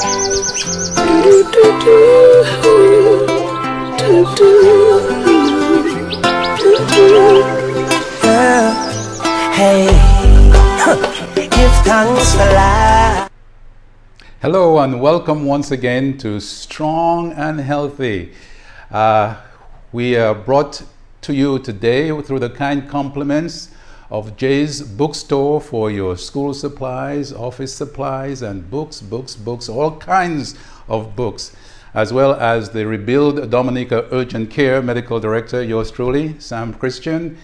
Hey, give thanks for life. Hello and welcome once again to Strong and Healthy. We are brought to you today through the kind compliments of Jay's Bookstore for your school supplies, office supplies, and books, all kinds of books, as well as the Rebuild Dominica Urgent Care Medical Director, yours truly, Sam Christian.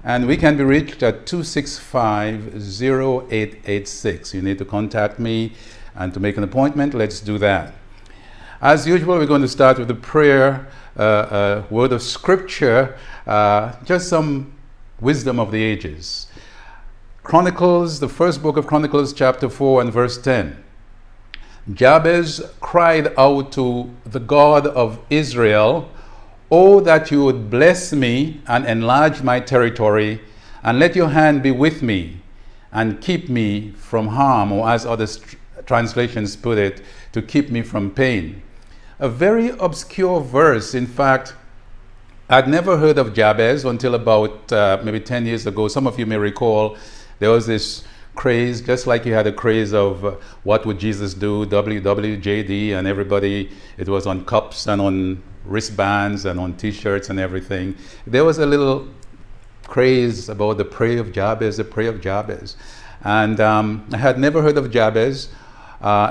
And we can be reached at 265-0886. You need to contact me, and to make an appointment, let's do that. As usual, we're going to start with the prayer, word of scripture, just some wisdom of the ages. Chronicles, the first book of Chronicles, chapter 4 and verse 10. Jabez cried out to the God of Israel, "Oh, that you would bless me and enlarge my territory, and let your hand be with me and keep me from harm," or as other translations put it, to keep me from pain. A very obscure verse. In fact, I'd never heard of Jabez until about maybe 10 years ago. Some of you may recall there was this craze, just like you had a craze of what would Jesus do, WWJD, and everybody, it was on cups and on wristbands and on t-shirts and everything. There was a little craze about the prayer of Jabez, the prayer of Jabez. And I had never heard of Jabez,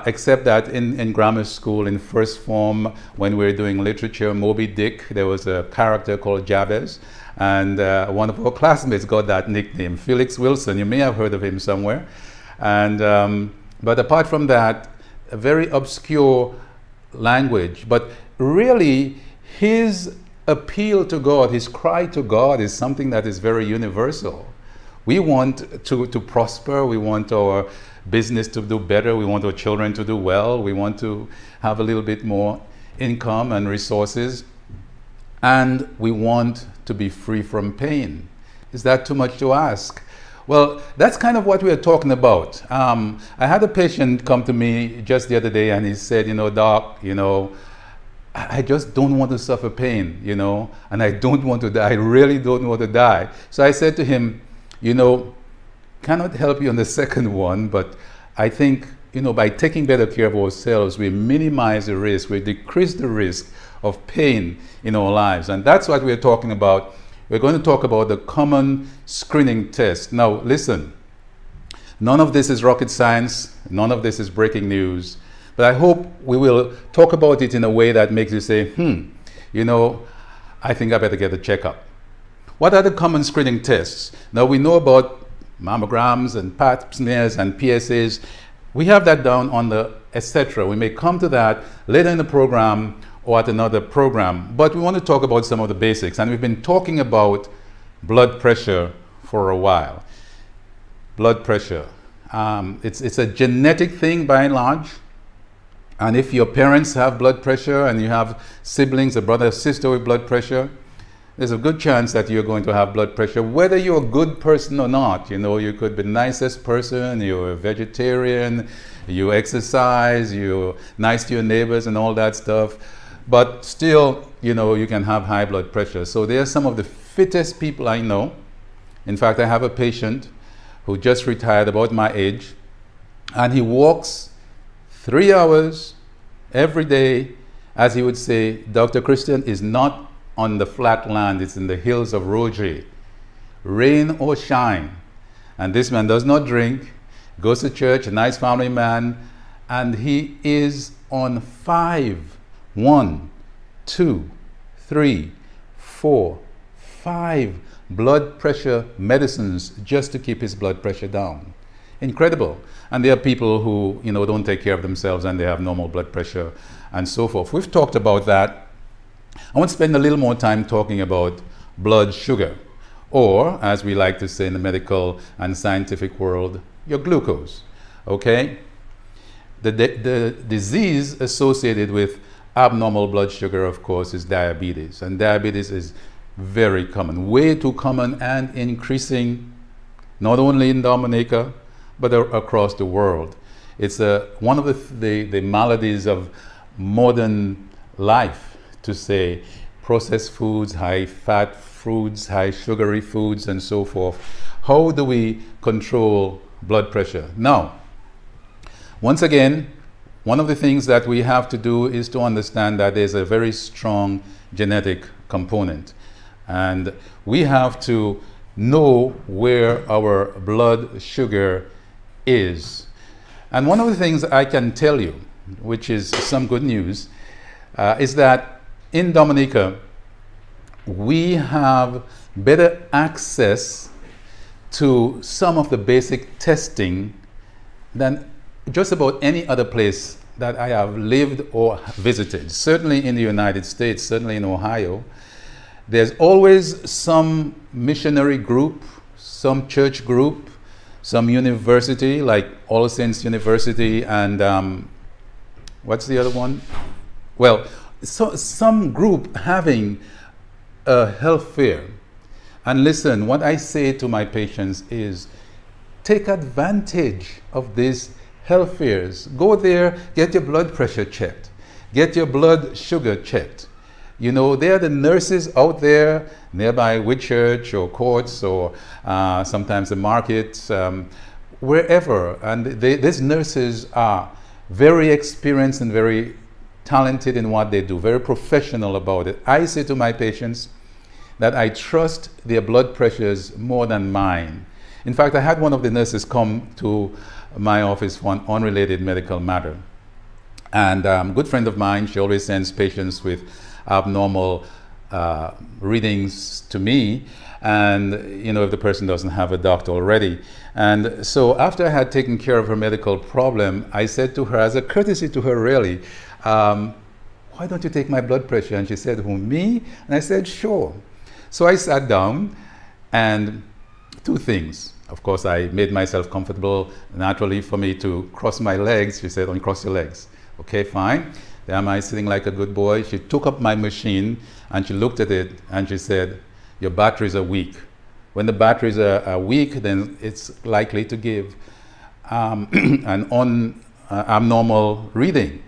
except that in grammar school, in first form, when we were doing literature, Moby Dick, there was a character called Jabez. And one of our classmates got that nickname, Felix Wilson. You may have heard of him somewhere. And but apart from that, a very obscure language. But really, his appeal to God, his cry to God, is something that is very universal. We want to prosper. We want our business to do better. We want our children to do well. We want to have a little bit more income and resources. And we want to be free from pain. Is that too much to ask? Well, that's kind of what we are talking about. I had a patient come to me just the other day, and he said, "Doc, I just don't want to suffer pain, and I don't want to die. I really don't want to die." So I said to him, cannot help you on the second one, but I think, by taking better care of ourselves, we minimize the risk, we decrease the risk of pain in our lives. And that's what we're talking about. We're going to talk about the common screening test. Now, listen, none of this is rocket science. None of this is breaking news. But I hope we will talk about it in a way that makes you say, I think I better get a checkup. What are the common screening tests? Now, we know about mammograms and pap smears and PSAs. We have that down on the etc. We may come to that later in the program or at another program, but we want to talk about some of the basics. And we've been talking about blood pressure for a while. Blood pressure. It's a genetic thing by and large. And if your parents have blood pressure and you have siblings, a brother or sister with blood pressure, there's a good chance that you're going to have blood pressure, whether you're a good person or not. You could be the nicest person, you're a vegetarian, you exercise, you're nice to your neighbors and all that stuff. But still, you can have high blood pressure. So they're some of the fittest people I know. In fact, I have a patient who just retired, about my age, and he walks 3 hours every day. As he would say, Dr. Christian is not on the flat land, it's in the hills of Roger, rain or shine. And this man does not drink, goes to church, a nice family man, and he is on 5 blood pressure medicines just to keep his blood pressure down. Incredible. And there are people who don't take care of themselves and they have normal blood pressure and so forth. We've talked about that. I want to spend a little more time talking about blood sugar, or as we like to say in the medical and scientific world, your glucose. Okay? The disease associated with abnormal blood sugar, of course, is diabetes. And diabetes is very common, way too common, and increasing not only in Dominica, but across the world. It's one of the maladies of modern life, to say processed foods, high fat foods, high sugary foods, and so forth. How do we control blood pressure? Now, once again, one of the things that we have to do is to understand that there's a very strong genetic component. And we have to know where our blood sugar is. And one of the things I can tell you, which is some good news, is that in Dominica, we have better access to some of the basic testing than just about any other place that I have lived or visited. Certainly in the United States, certainly in Ohio, there's always some missionary group, some church group, some university, like All Saints University, and what's the other one? Well, so some group having a health fair. And listen, what I say to my patients is, take advantage of these health fairs. Go there, get your blood pressure checked, get your blood sugar checked. You know, there are the nurses out there nearby Whitchurch or Courts or sometimes the market, wherever. And these nurses are very experienced and very talented in what they do, very professional about it. I say to my patients that I trust their blood pressures more than mine. In fact, I had one of the nurses come to my office for an unrelated medical matter. And a good friend of mine, she always sends patients with abnormal readings to me, and you know, if the person doesn't have a doctor already. And so after I had taken care of her medical problem, I said to her, as a courtesy to her really, why don't you take my blood pressure? And she said, who, me? And I said, sure. So I sat down, and two things. Of course, I made myself comfortable naturally for me to cross my legs. She said, uncross your legs. Okay, fine. There am I sitting like a good boy. She took up my machine and she looked at it and she said, your batteries are weak. When the batteries are weak, then it's likely to give an abnormal reading.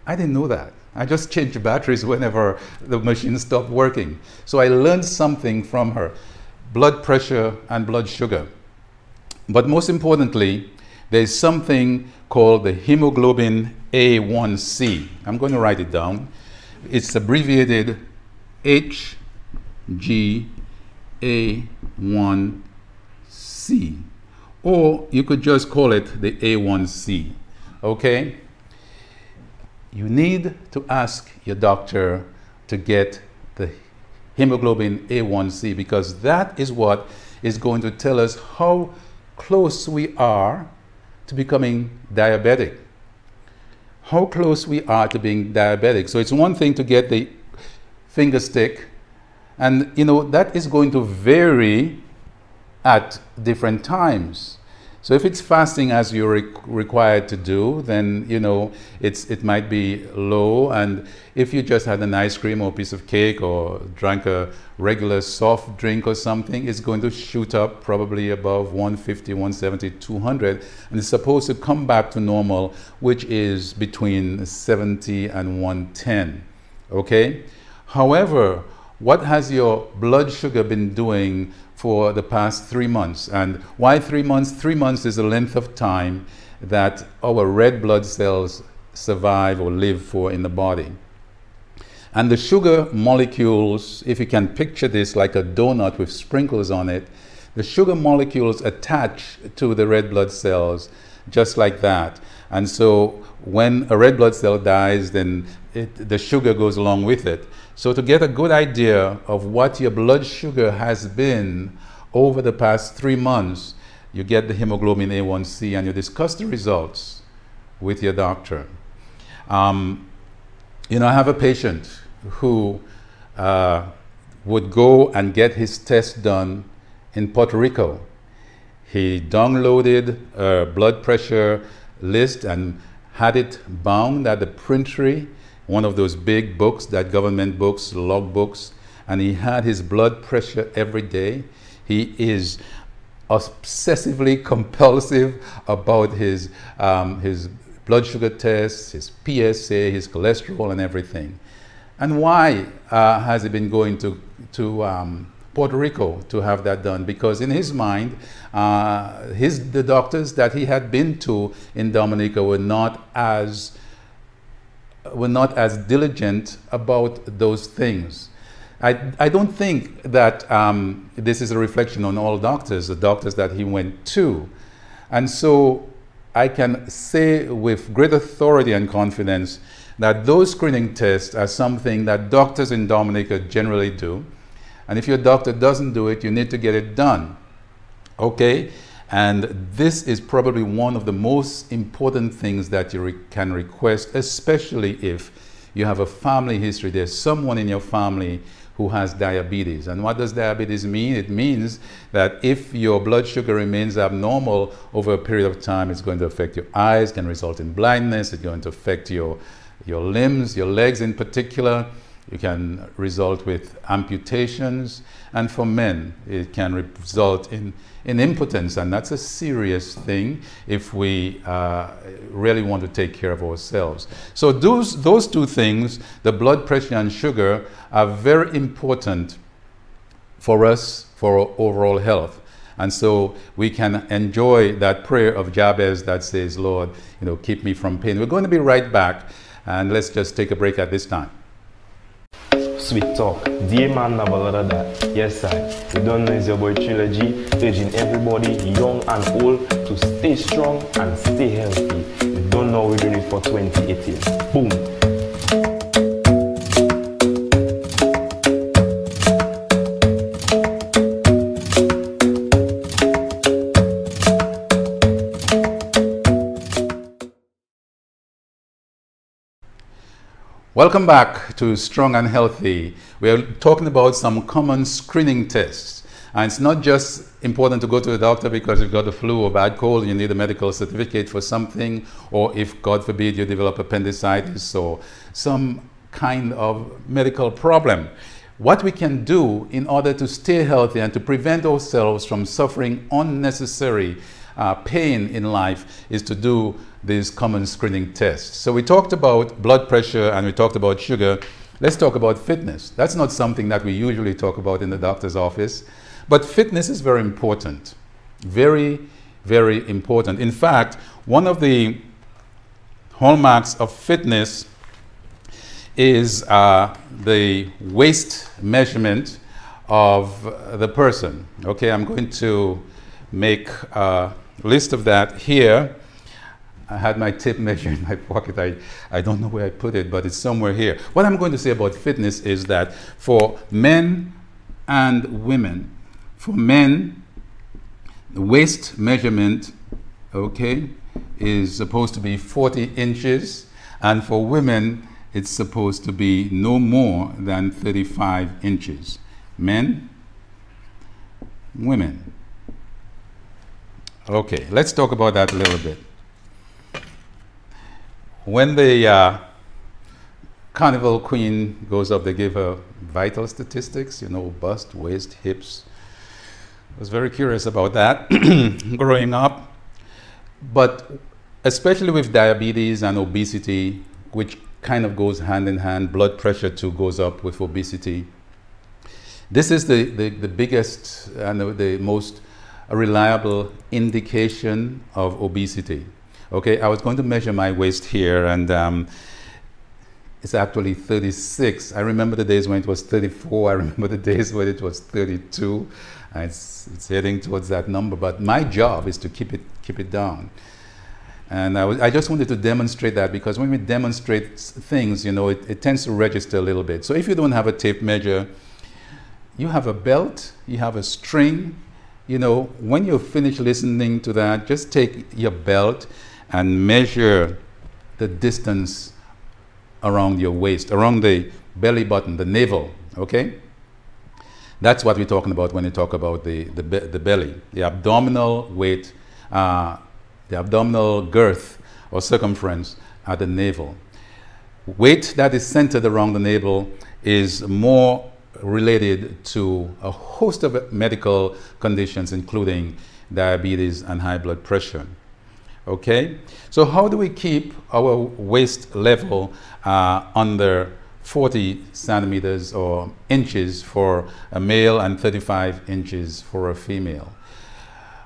I didn't know that. I just changed the batteries whenever the machine stopped working. So I learned something from her: blood pressure and blood sugar. But most importantly, there's something called the hemoglobin A1C. I'm going to write it down. It's abbreviated HgA1C. Or you could just call it the A1C. Okay? You need to ask your doctor to get the hemoglobin A1C, because that is what is going to tell us how close we are to becoming diabetic. How close we are to being diabetic. So it's one thing to get the finger stick, and you know, that is going to vary at different times. So if it's fasting as you're required to do, then you know it might be low. And if you just had an ice cream or a piece of cake or drank a regular soft drink or something, it's going to shoot up probably above 150, 170, 200, and it's supposed to come back to normal, which is between 70 and 110. Okay? However, what has your blood sugar been doing for the past 3 months? And why 3 months? 3 months is the length of time that our red blood cells survive or live for in the body. And the sugar molecules, if you can picture this like a donut with sprinkles on it, the sugar molecules attach to the red blood cells just like that. And so when a red blood cell dies, then the sugar goes along with it. So to get a good idea of what your blood sugar has been over the past 3 months, you get the hemoglobin A1C and you discuss the results with your doctor. You know, I have a patient who would go and get his test done in Puerto Rico. He downloaded a blood pressure list and had it bound at the printery, one of those big books, that government books, log books, and he had his blood pressure every day. He is obsessively compulsive about his blood sugar tests, his PSA, his cholesterol, and everything. And why has he been going to Puerto Rico to have that done? Because in his mind, the doctors that he had been to in Dominica were not as diligent about those things. I don't think that this is a reflection on all doctors, the doctors that he went to. And so I can say with great authority and confidence that those screening tests are something that doctors in Dominica generally do. And if your doctor doesn't do it, you need to get it done. Okay? And this is probably one of the most important things that you can request, especially if you have a family history. There's someone in your family who has diabetes. And what does diabetes mean? It means that if your blood sugar remains abnormal over a period of time, it's going to affect your eyes, can result in blindness, it's going to affect your limbs, your legs in particular. It can result with amputations, and for men, it can result in impotence, and that's a serious thing if we really want to take care of ourselves. So those two things, the blood pressure and sugar, are very important for us, for our overall health. And so we can enjoy that prayer of Jabez that says, Lord, keep me from pain. We're going to be right back, and let's just take a break at this time. Sweet talk, dear man, have a lot of that. Yes, sir. You don't know it's your boy Trilogy, urging everybody, young and old, to stay strong and stay healthy. You don't know we're doing it for 2018. Boom. Welcome back to Strong and Healthy. We are talking about some common screening tests. And it's not just important to go to the doctor because you've got the flu or bad cold, you need a medical certificate for something, or if, God forbid, you develop appendicitis or some kind of medical problem. What we can do in order to stay healthy and to prevent ourselves from suffering unnecessary pain in life is to do these common screening tests. So we talked about blood pressure and we talked about sugar. Let's talk about fitness. That's not something that we usually talk about in the doctor's office, but fitness is very important. Very, very important. In fact, one of the hallmarks of fitness is the waist measurement of the person. Okay, I'm going to make a list of that here. I had my tape measure in my pocket. I don't know where I put it, but it's somewhere here. What I'm going to say about fitness is that for men and women, for men, the waist measurement, okay, is supposed to be 40 inches, and for women, it's supposed to be no more than 35 inches. Men, women. Okay, let's talk about that a little bit. When the Carnival Queen goes up, they give her vital statistics, bust, waist, hips. I was very curious about that growing up. But especially with diabetes and obesity, which kind of goes hand in hand, blood pressure too goes up with obesity. This is the biggest and the most reliable indication of obesity. Okay, I was going to measure my waist here, and it's actually 36. I remember the days when it was 34. I remember the days when it was 32. It's heading towards that number, but my job is to keep it down. And I just wanted to demonstrate that, because when we demonstrate things, it tends to register a little bit. So if you don't have a tape measure, you have a belt, you have a string. When you're finished listening to that, just take your belt and measure the distance around your waist, around the belly button, the navel, okay? That's what we're talking about when we talk about the belly, the abdominal weight, the abdominal girth or circumference at the navel. Weight that is centered around the navel is more related to a host of medical conditions, including diabetes, and high blood pressure. Okay, so how do we keep our waist level under 40 centimeters or inches for a male and 35 inches for a female?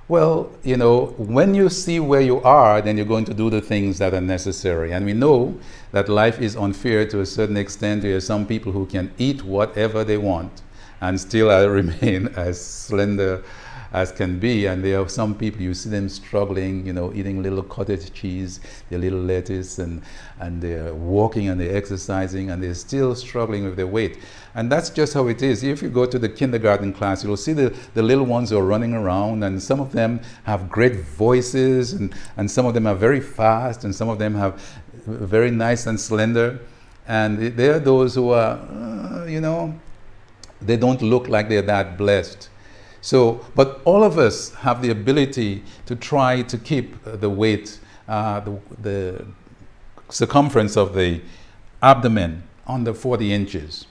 Well, you know, when you see where you are, then you're going to do the things that are necessary. And we know that life is unfair to a certain extent. There are some people who can eat whatever they want and still remain as slender as can be. And there are some people, you see them struggling, you know, eating little cottage cheese, their little lettuce, and they're walking and they're exercising, and they're still struggling with their weight. And that's just how it is. If you go to the kindergarten class, you'll see the little ones who are running around, and some of them have great voices, and some of them are very fast, and some of them have very nice and slender. And there are those who are, you know, they don't look like they're that blessed. So, but all of us have the ability to try to keep the weight, the circumference of the abdomen under 40 inches.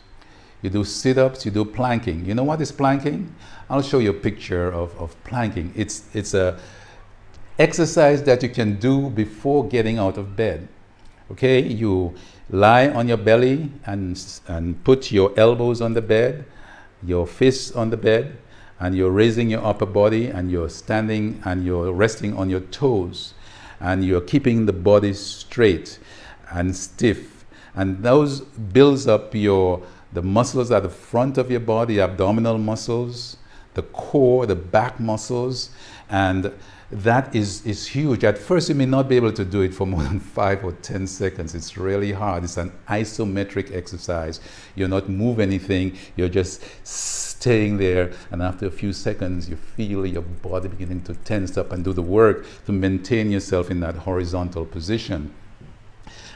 You do sit-ups, you do planking. You know what is planking? I'll show you a picture of planking. It's a exercise that you can do before getting out of bed. Okay, you lie on your belly and put your elbows on the bed, your fists on the bed, and you're raising your upper body, and you're standing and you're resting on your toes, and you're keeping the body straight and stiff, and those builds up the muscles at the front of your body, abdominal muscles, the core, the back muscles, and that is huge. At first you may not be able to do it for more than 5 or 10 seconds. It's really hard. It's an isometric exercise. You're not moving anything, you're just staying there, and after a few seconds you feel your body beginning to tense up and do the work to maintain yourself in that horizontal position.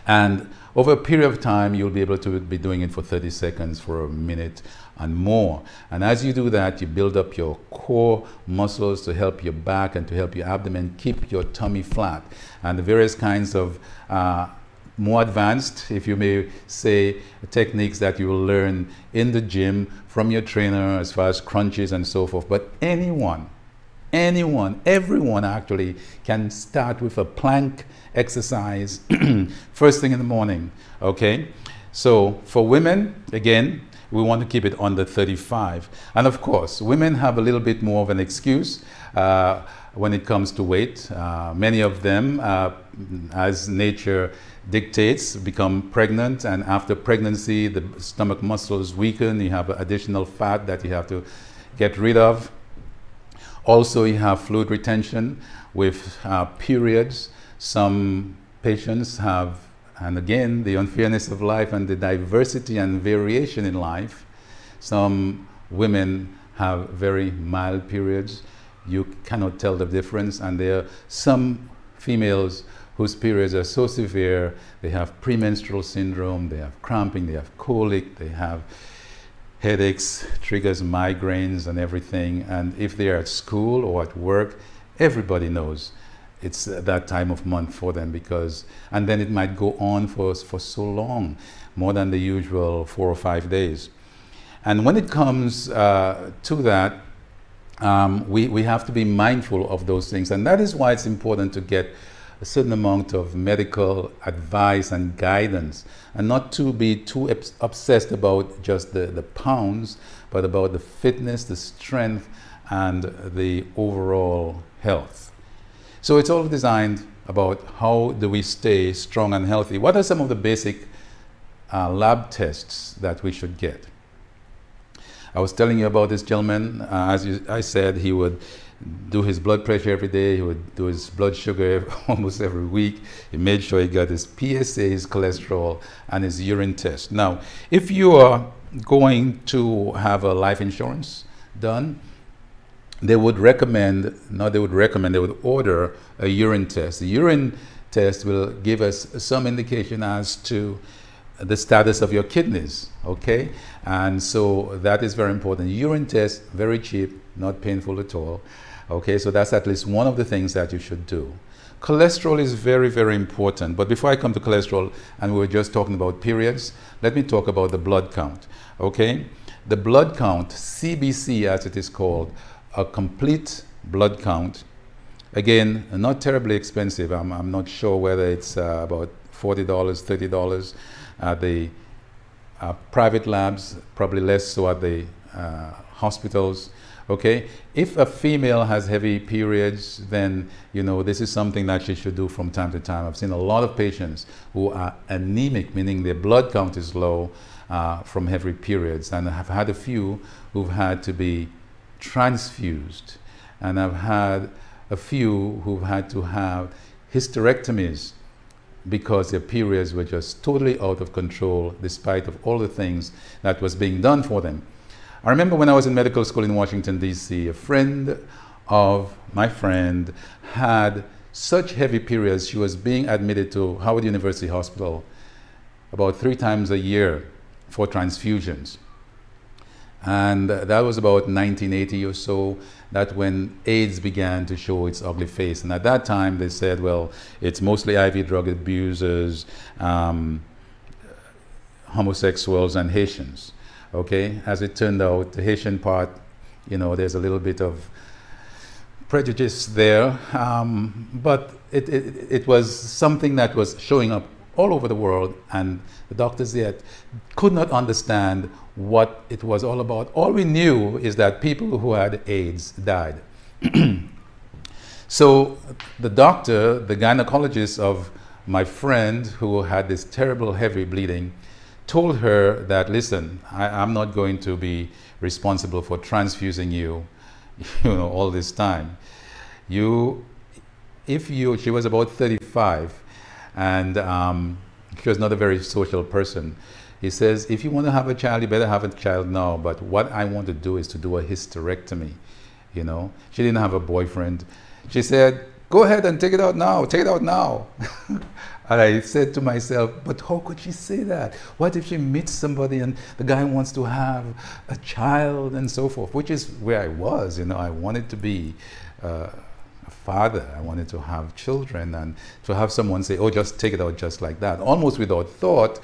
And over a period of time you'll be able to be doing it for 30 seconds, for a minute and more. And as you do that, you build up your core muscles to help your back and to help your abdomen keep your tummy flat. And the various kinds of more advanced, if you may say, techniques that you will learn in the gym from your trainer, as far as crunches and so forth. But everyone actually can start with a plank exercise first thing in the morning. Okay, so for women, again, we want to keep it under 35. And of course, women have a little bit more of an excuse when it comes to weight. Many of them, as nature dictates, become pregnant, and after pregnancy the stomach muscles weaken. You have additional fat that you have to get rid of. Also, you have fluid retention with periods. Some patients have, and again, the unfairness of life and the diversity and variation in life. Some women have very mild periods. You cannot tell the difference. And there are some females whose periods are so severe, they have premenstrual syndrome, they have cramping, they have colic, they have headaches, triggers migraines and everything. And if they're at school or at work, everybody knows it's that time of month for them, because, and then it might go on for so long, more than the usual 4 or 5 days. And when it comes to that, we have to be mindful of those things. And that is why it's important to get a certain amount of medical advice and guidance, and not to be too obsessed about just the pounds, but about the fitness, the strength, and the overall health. So it's all designed about how do we stay strong and healthy. What are some of the basic lab tests that we should get? I was telling you about this gentleman. I said, he would do his blood pressure every day. He would do his blood sugar almost every week. He made sure he got his PSA, his cholesterol, and his urine test. Now, if you are going to have a life insurance done, they would order a urine test. The urine test will give us some indication as to the status of your kidneys, okay? And so that is very important. Urine test, very cheap, not painful at all. Okay, so that's at least one of the things that you should do. Cholesterol is very, very important. But before I come to cholesterol, and we were just talking about periods, let me talk about the blood count, okay? The blood count, CBC as it is called, a complete blood count, Again, not terribly expensive. I'm not sure whether it's about $40, $30 at the private labs, probably less so at the hospitals. Okay, if a female has heavy periods, then this is something that she should do from time to time. I've seen a lot of patients who are anemic, meaning their blood count is low from heavy periods, and I've had a few who've had to be transfused, and I've had a few who've had to have hysterectomies because their periods were just totally out of control despite of all the things that was being done for them. I remember when I was in medical school in Washington, D.C., a friend of my friend had such heavy periods, she was being admitted to Howard University Hospital about 3 times a year for transfusions. And that was about 1980 or so, that when AIDS began to show its ugly face. And at that time they said, well, it's mostly IV drug abusers, homosexuals and Haitians. Okay, as it turned out, the Haitian part, there's a little bit of prejudice there, but it was something that was showing up all over the world, and the doctors yet could not understand what it was all about. All we knew is that people who had AIDS died. So the doctor, the gynecologist of my friend who had this terrible heavy bleeding, told her that, listen, I'm not going to be responsible for transfusing you, all this time. She was about 35, and she was not a very social person. He says, if you want to have a child, you better have a child now, but what I want to do is to do a hysterectomy. She didn't have a boyfriend. She said, go ahead and take it out now, take it out now. And I said to myself, but how could she say that? What if she meets somebody and the guy wants to have a child and so forth, which is where I was. I wanted to be a father. I wanted to have children, and to have someone say, oh, just take it out just like that, almost without thought,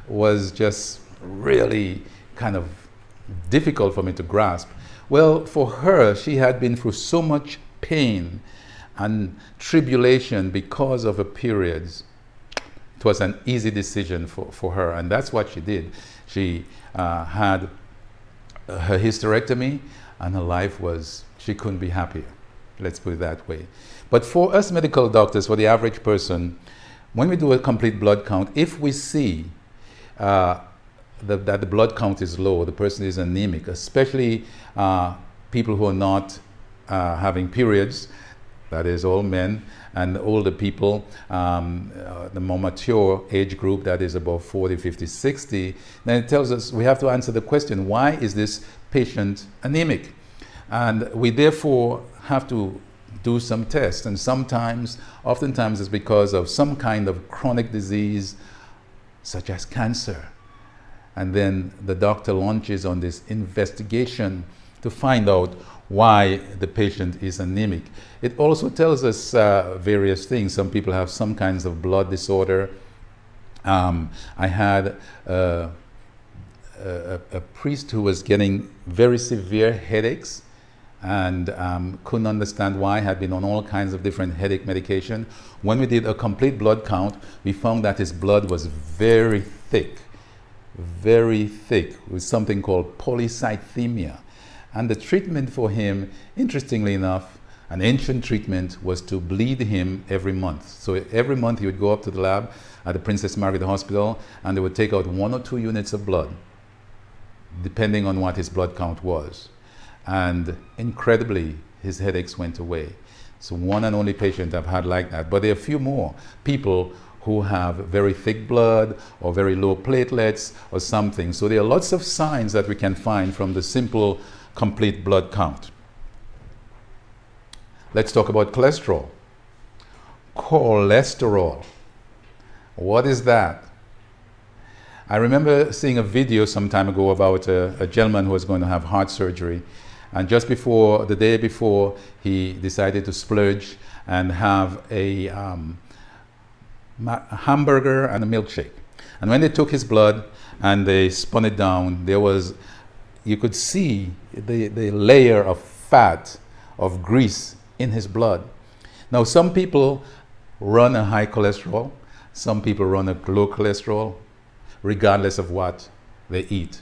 was just really kind of difficult for me to grasp. Well, for her, she had been through so much pain and tribulation because of her periods. It was an easy decision for her, and that's what she did. She had her hysterectomy, and her life was, she couldn't be happier. Let's put it that way. But for us medical doctors, for the average person, when we do a complete blood count, if we see that the blood count is low, the person is anemic, especially people who are not having periods, that is all men, and older people, the more mature age group, that is about 40, 50, 60, then it tells us we have to answer the question, why is this patient anemic? And we therefore have to do some tests, and oftentimes it's because of some kind of chronic disease, such as cancer. And then the doctor launches on this investigation to find out why the patient is anemic. It also tells us various things. Some people have some kinds of blood disorder. I had a priest who was getting very severe headaches and couldn't understand why, had been on all kinds of different headache medication. When we did a complete blood count, we found that his blood was very thick, with something called polycythemia. And the treatment for him, interestingly enough, an ancient treatment, was to bleed him every month. So every month he would go up to the lab at the Princess Margaret Hospital, and they would take out 1 or 2 units of blood, depending on what his blood count was. And incredibly, his headaches went away. So one and only patient I've had like that. But there are a few more people who have very thick blood or very low platelets or something. So there are lots of signs that we can find from the simple complete blood count. Let's talk about cholesterol. Cholesterol. What is that? I remember seeing a video some time ago about a gentleman who was going to have heart surgery, and just before, the day before, he decided to splurge and have a hamburger and a milkshake. And when they took his blood and they spun it down, there was, you could see the layer of fat, of grease in his blood. Now, some people run a high cholesterol, some people run a low cholesterol, regardless of what they eat.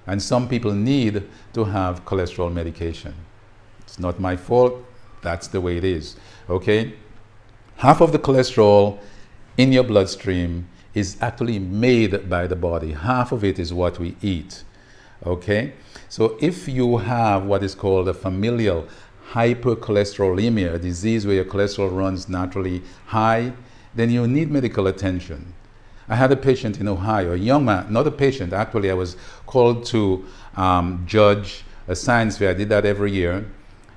And some people need to have cholesterol medication. It's not my fault, that's the way it is, okay? Half of the cholesterol in your bloodstream is actually made by the body. Half of it is what we eat, okay? So if you have what is called a familial hypercholesterolemia, a disease where your cholesterol runs naturally high, then you need medical attention. I had a patient in Ohio, a young man, not a patient, actually I was called to judge a science fair. I did that every year,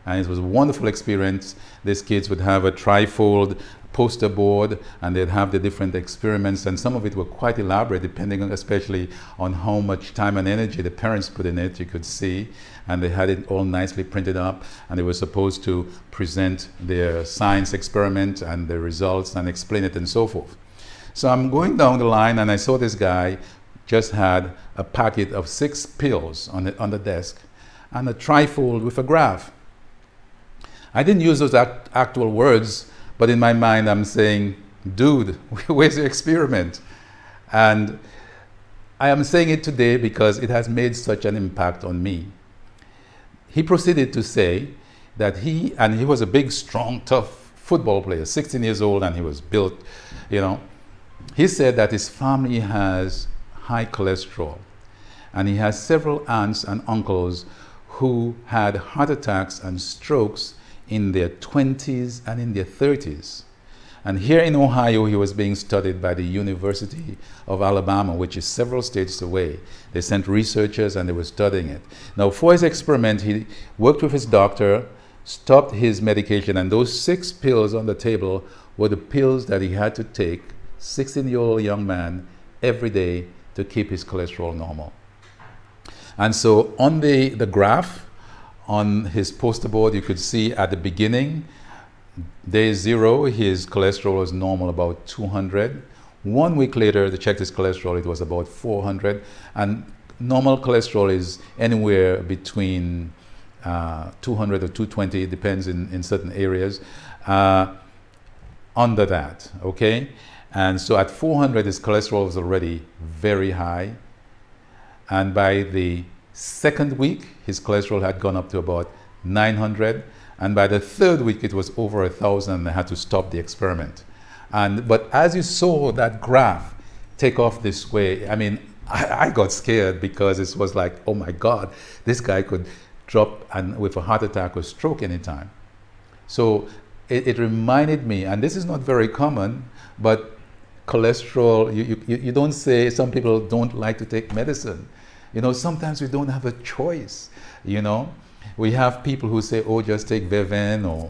and it was a wonderful experience. These kids would have a trifold poster board, and they'd have the different experiments, and some of it were quite elaborate, depending on, especially on how much time and energy the parents put in it, you could see. And they had it all nicely printed up, and they were supposed to present their science experiment and the results and explain it and so forth. So I'm going down the line, and I saw this guy just had a packet of 6 pills on the desk and a trifold with a graph. I didn't use those actual words, but in my mind I'm saying, dude, where's your experiment? And I am saying it today because it has made such an impact on me. He proceeded to say that he was a big, strong, tough football player, 16 years old, and he was built, you know. He said that his family has high cholesterol, and he has several aunts and uncles who had heart attacks and strokes in their 20s and in their 30s. And here in Ohio, he was being studied by the University of Alabama, which is several states away. They sent researchers and they were studying it. Now, for his experiment, he worked with his doctor, stopped his medication, and those 6 pills on the table were the pills that he had to take, 16-year-old young man, every day to keep his cholesterol normal. And so on the graph, on his poster board, you could see at the beginning, day 0, his cholesterol was normal, about 200. 1 week later, they checked his cholesterol, it was about 400. And normal cholesterol is anywhere between 200 or 220, it depends in certain areas, under that, okay? And so at 400, his cholesterol was already very high. And by the 2nd week, his cholesterol had gone up to about 900. And by the 3rd week, it was over 1,000, and they had to stop the experiment. But as you saw that graph take off this way, I mean, I got scared because it was like, oh my God, this guy could drop and with a heart attack or stroke anytime. So it reminded me, and this is not very common, but cholesterol, you don't say, some people don't like to take medicine. You know, sometimes we don't have a choice, you know. We have people who say, oh, just take Veven or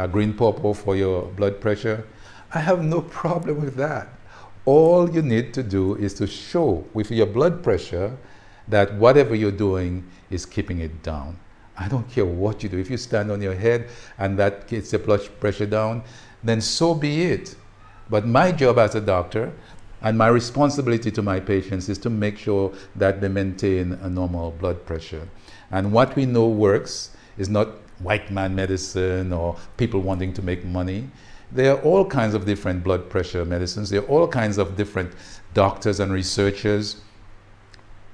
green pawpaw for your blood pressure. I have no problem with that. All you need to do is to show with your blood pressure that whatever you're doing is keeping it down. I don't care what you do. If you stand on your head and that gets your blood pressure down, then so be it. But my job as a doctor and my responsibility to my patients is to make sure that they maintain a normal blood pressure. And what we know works is not white man medicine or people wanting to make money. There are all kinds of different blood pressure medicines. There are all kinds of different doctors and researchers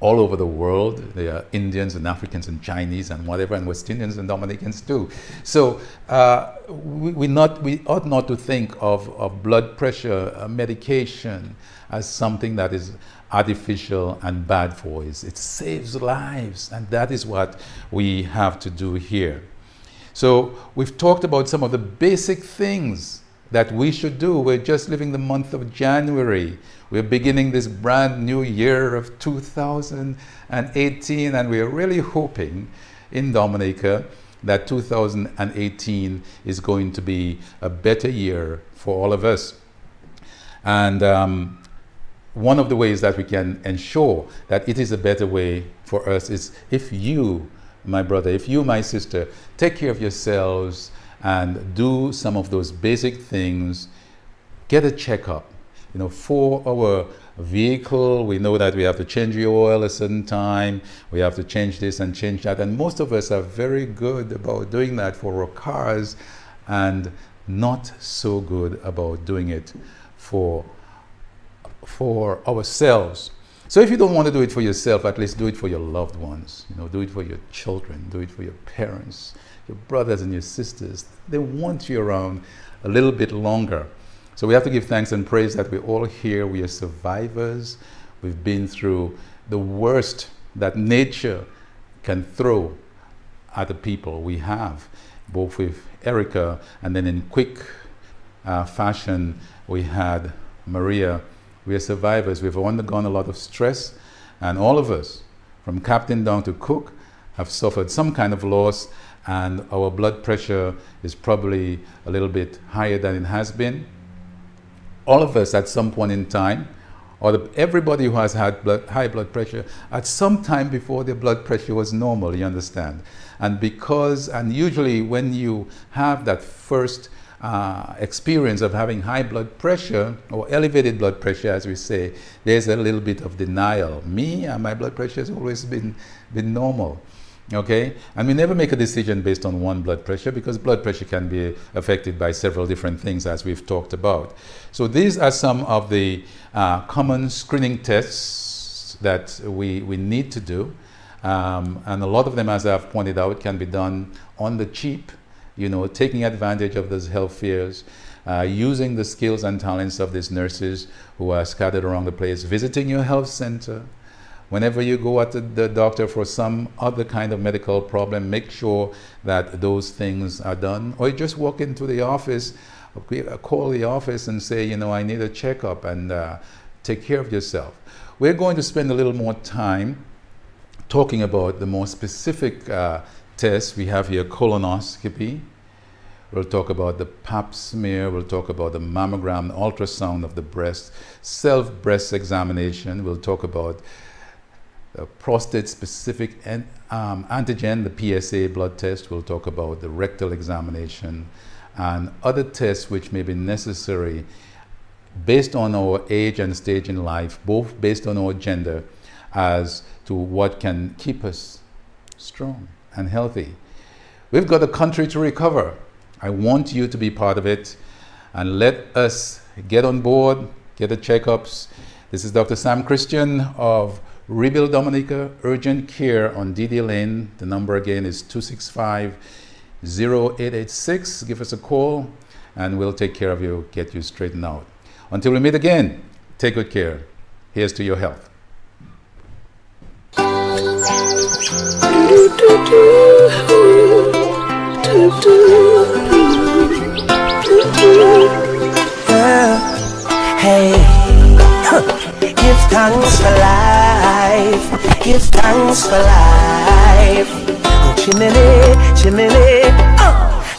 all over the world. There are Indians and Africans and Chinese and whatever, and West Indians and Dominicans too. So we ought not to think of blood pressure medication as something that is artificial and bad for us. It saves lives, and that is what we have to do here. So we've talked about some of the basic things that we should do. We're just living the month of January. We're beginning this brand new year of 2018, and we're really hoping in Dominica that 2018 is going to be a better year for all of us. And one of the ways that we can ensure that it is a better way for us is if you, my brother, if you, my sister, take care of yourselves and do some of those basic things. Get a checkup. You know, for our vehicle, we know that we have to change the oil a certain time. We have to change this and change that. And most of us are very good about doing that for our cars. And not so good about doing it for ourselves. So if you don't want to do it for yourself, at least do it for your loved ones. You know, do it for your children, do it for your parents, your brothers and your sisters. They want you around a little bit longer. So we have to give thanks and praise that we're all here. We are survivors. We've been through the worst that nature can throw at the people. We have, both with Erica, and then in quick fashion, we had Maria. We are survivors. We've undergone a lot of stress, and all of us, from captain down to cook, have suffered some kind of loss, and our blood pressure is probably a little bit higher than it has been. All of us at some point in time, or everybody who has had high blood pressure, at some time before their blood pressure was normal, you understand? And usually when you have that first experience of having high blood pressure, or elevated blood pressure as we say, there's a little bit of denial. My blood pressure has always been normal. Okay, and we never make a decision based on one blood pressure, because blood pressure can be affected by several different things, as we've talked about. So these are some of the common screening tests that we need to do, and a lot of them, as I've pointed out, can be done on the cheap, you know, taking advantage of those health fairs, using the skills and talents of these nurses who are scattered around the place, visiting your health center. Whenever you go at the doctor for some other kind of medical problem, make sure that those things are done. Or you just walk into the office, call the office and say, you know, I need a checkup, and take care of yourself. We're going to spend a little more time talking about the more specific tests. We have here colonoscopy. We'll talk about the pap smear. We'll talk about the mammogram, ultrasound of the breast, self-breast examination. We'll talk about prostate-specific antigen, the PSA blood test. We'll talk about the rectal examination and other tests which may be necessary based on our age and stage in life, both based on our gender, as to what can keep us strong and healthy. We've got a country to recover. I want you to be part of it, and let us get on board, get the checkups. This is Dr. Sam Christian of Rebuild Dominica Urgent Care on DD Lane. The number again is 265-0886. Give us a call and we'll take care of you, get you straightened out. Until we meet again, take good care. Here's to your health. Hey, give thanks for life. Give thanks for life. Oh, chimney, chimney.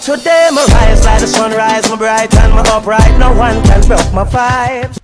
Today my rise like the sunrise, my bright and my upright. No one can broke my vibes.